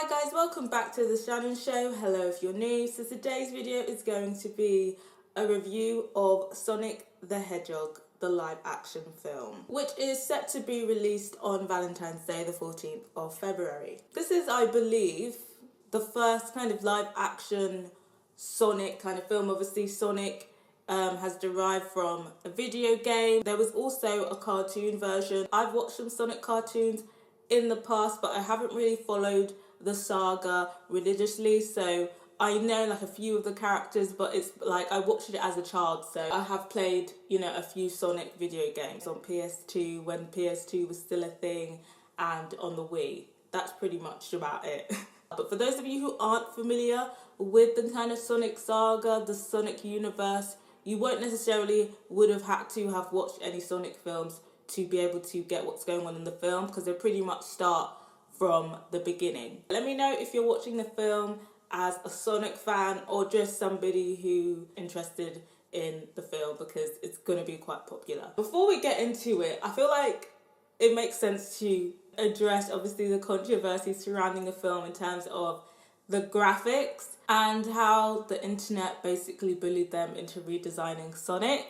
Hi guys, welcome back to the Shannon Show. Hello if you're new. So today's video is going to be a review of Sonic the Hedgehog, the live action film, which is set to be released on Valentine's Day, the 14th of February. This is, I believe, the first kind of live action Sonic kind of film. Obviously, Sonic has derived from a video game. There was also a cartoon version. I've watched some Sonic cartoons in the past, but I haven't really followed the saga religiously, so I know like a few of the characters, but it's like I watched it as a child, so I have played, a few Sonic video games on PS2 when PS2 was still a thing, and on the Wii. That's pretty much about it. But for those of you who aren't familiar with the kind of Sonic saga, the Sonic universe, you won't necessarily would have had to have watched any Sonic films to be able to get what's going on in the film, because they pretty much start from the beginning. Let me know if you're watching the film as a Sonic fan or just somebody who interested in the film, because it's going to be quite popular. Before we get into it, I feel like it makes sense to address obviously the controversy surrounding the film in terms of the graphics and how the internet basically bullied them into redesigning Sonic.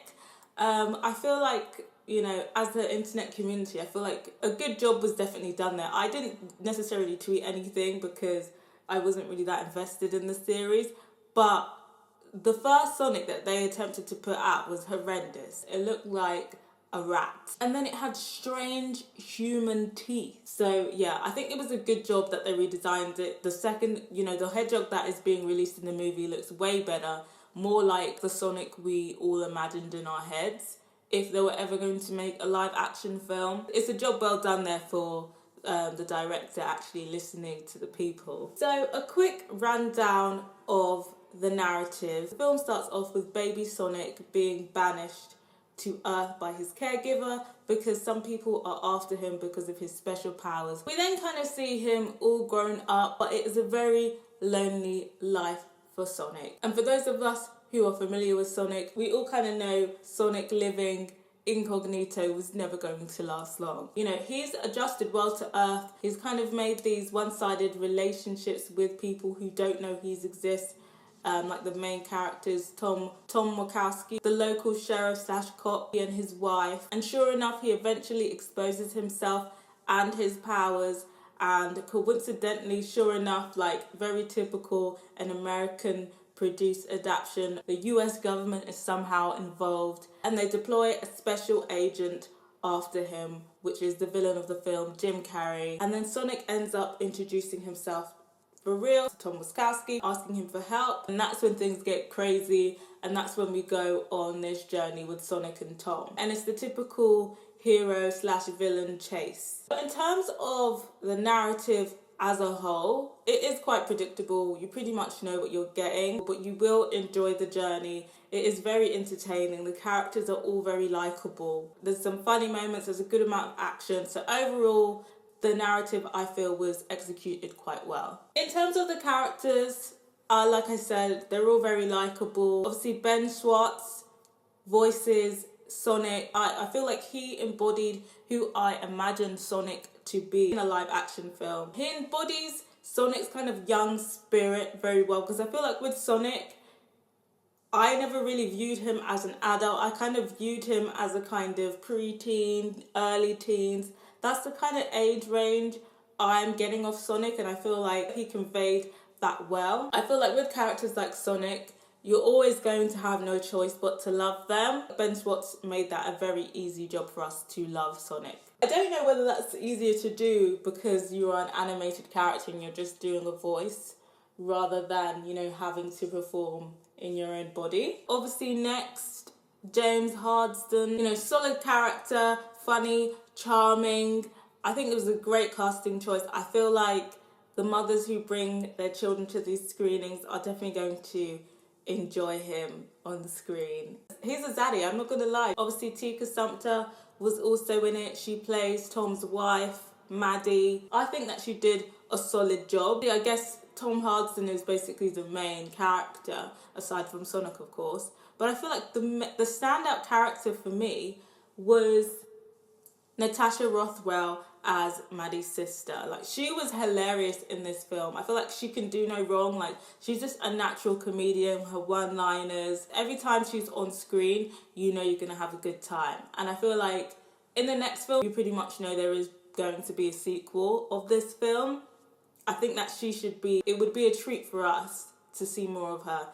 I feel like, as the internet community, I feel like a good job was definitely done there. I didn't necessarily tweet anything because I wasn't really that invested in the series, but the first Sonic that they attempted to put out was horrendous. It looked like a rat. And then it had strange human teeth. So yeah, I think it was a good job that they redesigned it. The second, the hedgehog that is being released in the movie looks way better, more like the Sonic we all imagined in our heads. If they were ever going to make a live action film, it's a job well done there for the director actually listening to the people. So a quick rundown of the narrative. The film starts off with baby Sonic being banished to Earth by his caregiver because some people are after him because of his special powers. We then kind of see him all grown up, but it is a very lonely life for Sonic. And for those of us who are familiar with Sonic, we all kind of know Sonic living incognito was never going to last long. He's adjusted well to Earth. He's kind of made these one-sided relationships with people who don't know he exists, like the main characters, Tom Wachowski, the local sheriff/cop, and his wife. And sure enough, he eventually exposes himself and his powers, and coincidentally, sure enough, like very typical an American produced adaptation, the US government is somehow involved and they deploy a special agent after him, which is the villain of the film, Jim Carrey. And then Sonic ends up introducing himself for real to Tom Wachowski, asking him for help, and that's when things get crazy, and that's when we go on this journey with Sonic and Tom. And it's the typical hero/villain chase. But in terms of the narrative as a whole, it is quite predictable. You pretty much know what you're getting, but you will enjoy the journey. It is very entertaining. The characters are all very likable. There's some funny moments, there's a good amount of action. So overall, the narrative, I feel, was executed quite well. In terms of the characters, like I said, they're all very likable. Obviously, Ben Schwartz voices Sonic. I feel like he embodied who I imagined Sonic to be in a live action film. He embodies Sonic's kind of young spirit very well, because I feel like with Sonic, I never really viewed him as an adult. I kind of viewed him as a kind of pre-teen, early teens. That's the kind of age range I'm getting of Sonic, and I feel like he conveyed that well. I feel like with characters like Sonic, you're always going to have no choice but to love them. Ben Schwartz made that a very easy job for us to love Sonic. I don't know whether that's easier to do because you are an animated character and you're just doing a voice rather than, having to perform in your own body. Obviously next, James Marsden, solid character, funny, charming. I think it was a great casting choice. I feel like the mothers who bring their children to these screenings are definitely going to enjoy him on the screen. He's a zaddy, I'm not gonna lie. Obviously Tika Sumpter was also in it. She plays Tom's wife, Maddie. I think that she did a solid job. I guess Tom Harsden is basically the main character, aside from Sonic, of course. But I feel like the standout character for me was Natasha Rothwell as Maddie's sister. Like, she was hilarious in this film. I feel like she can do no wrong. Like, she's just a natural comedian. Her one-liners, every time she's on screen, you know you're gonna have a good time. And I feel like in the next film, you pretty much know there is going to be a sequel of this film. I think that it would be a treat for us to see more of her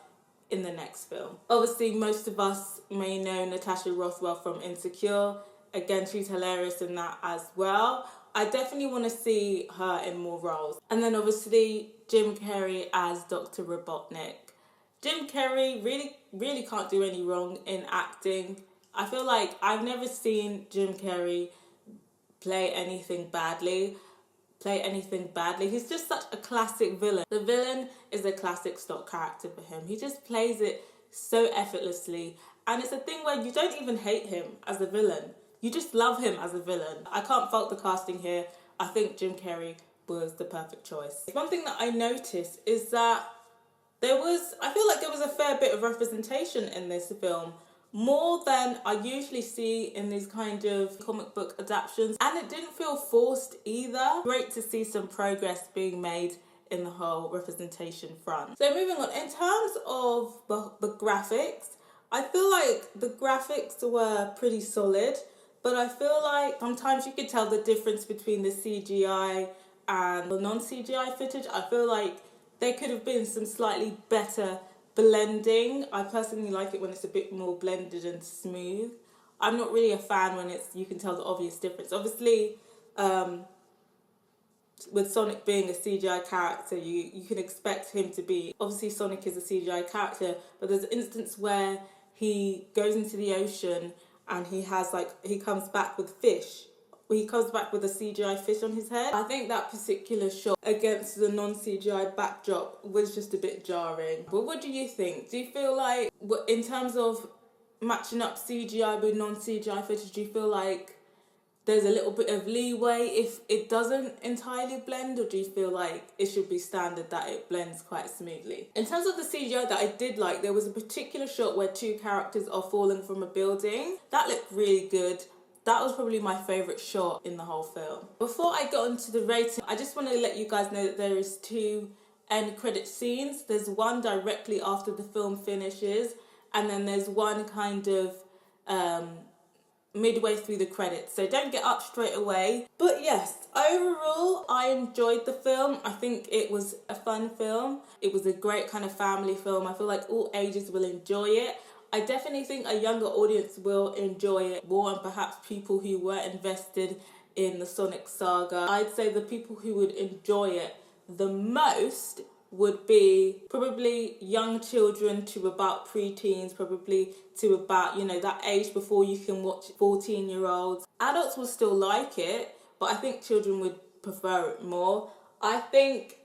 in the next film. Obviously, most of us may know Natasha Rothwell from Insecure. Again, she's hilarious in that as well. I definitely want to see her in more roles. And then obviously, Jim Carrey as Dr. Robotnik. Jim Carrey really can't do any wrong in acting. I feel like I've never seen Jim Carrey play anything badly. He's just such a classic villain. The villain is a classic stock character for him. He just plays it so effortlessly. And it's a thing where you don't even hate him as a villain. You just love him as a villain. I can't fault the casting here. I think Jim Carrey was the perfect choice. One thing that I noticed is that I feel like there was a fair bit of representation in this film. More than I usually see in these kind of comic book adaptations. And it didn't feel forced either. Great to see some progress being made in the whole representation front. So moving on, in terms of the graphics, I feel like the graphics were pretty solid. But I feel like sometimes you could tell the difference between the CGI and the non-CGI footage. I feel like there could have been some slightly better blending. I personally like it when it's a bit more blended and smooth. I'm not really a fan when you can tell the obvious difference. Obviously, with Sonic being a CGI character, you can expect him to be... Obviously, Sonic is a CGI character, but there's an instance where he goes into the ocean and he comes back with fish. He comes back with a CGI fish on his head. I think that particular shot against the non-CGI backdrop was just a bit jarring. But what do you think? Do you feel like, in terms of matching up CGI with non-CGI footage, do you feel like there's a little bit of leeway if it doesn't entirely blend, or do you feel like it should be standard that it blends quite smoothly? In terms of the CGI that I did like, there was a particular shot where two characters are falling from a building. That looked really good. That was probably my favourite shot in the whole film. Before I get onto the rating, I just want to let you guys know that there is two end credit scenes. There's one directly after the film finishes, and then there's one kind of midway through the credits. So don't get up straight away. But yes, overall, I enjoyed the film. I think it was a fun film. It was a great kind of family film. I feel like all ages will enjoy it. I definitely think a younger audience will enjoy it more, and perhaps people who were invested in the Sonic saga. I'd say the people who would enjoy it the most would be probably young children to about preteens, probably to about, that age before you can watch 14-year-olds. Adults will still like it, but I think children would prefer it more. I think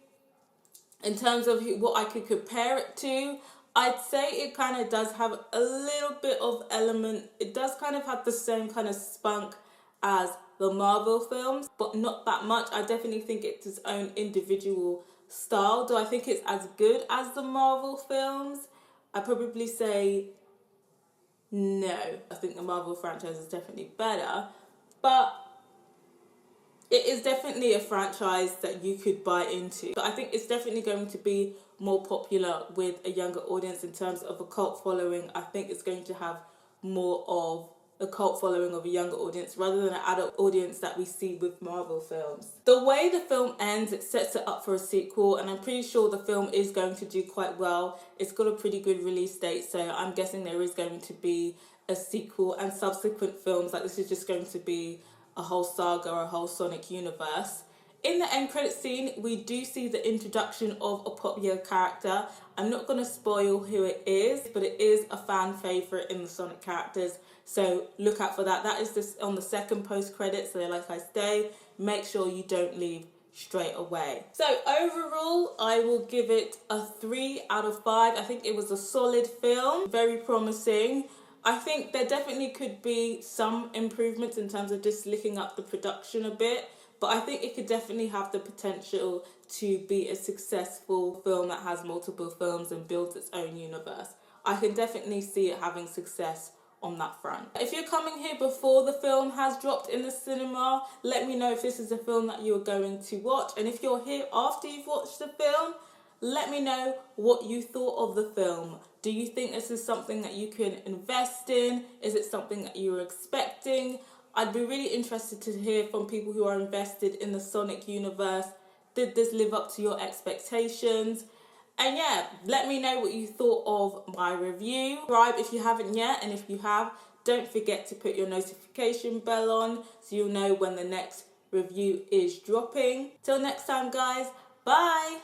in terms of what I could compare it to, I'd say it kind of does have a little bit of element. It does kind of have the same kind of spunk as the Marvel films, but not that much. I definitely think it's its own individual style. Do I think it's as good as the Marvel films? I'd probably say no. I think the Marvel franchise is definitely better, but it is definitely a franchise that you could buy into. But I think it's definitely going to be more popular with a younger audience in terms of a cult following. I think it's going to have more of a cult following of a younger audience rather than an adult audience that we see with Marvel films. The way the film ends, it sets it up for a sequel, and I'm pretty sure the film is going to do quite well. It's got a pretty good release date, so I'm guessing there is going to be a sequel and subsequent films. Like, this is just going to be a whole saga or a whole Sonic universe. In the end credit scene, we do see the introduction of a popular character. I'm not going to spoil who it is, but it is a fan favourite in the Sonic characters, so look out for that. That is just on the second post-credit, so like I say, make sure you don't leave straight away. So overall, I will give it a 3 out of 5. I think it was a solid film, very promising. I think there definitely could be some improvements in terms of just licking up the production a bit, but I think it could definitely have the potential to be a successful film that has multiple films and builds its own universe. I can definitely see it having success on that front. If you're coming here before the film has dropped in the cinema, let me know if this is a film that you're going to watch. And if you're here after you've watched the film, let me know what you thought of the film. Do you think this is something that you can invest in? Is it something that you were expecting? I'd be really interested to hear from people who are invested in the Sonic universe. Did this live up to your expectations? And yeah, let me know what you thought of my review. Subscribe if you haven't yet, and if you have, don't forget to put your notification bell on so you'll know when the next review is dropping. Till next time, guys, bye!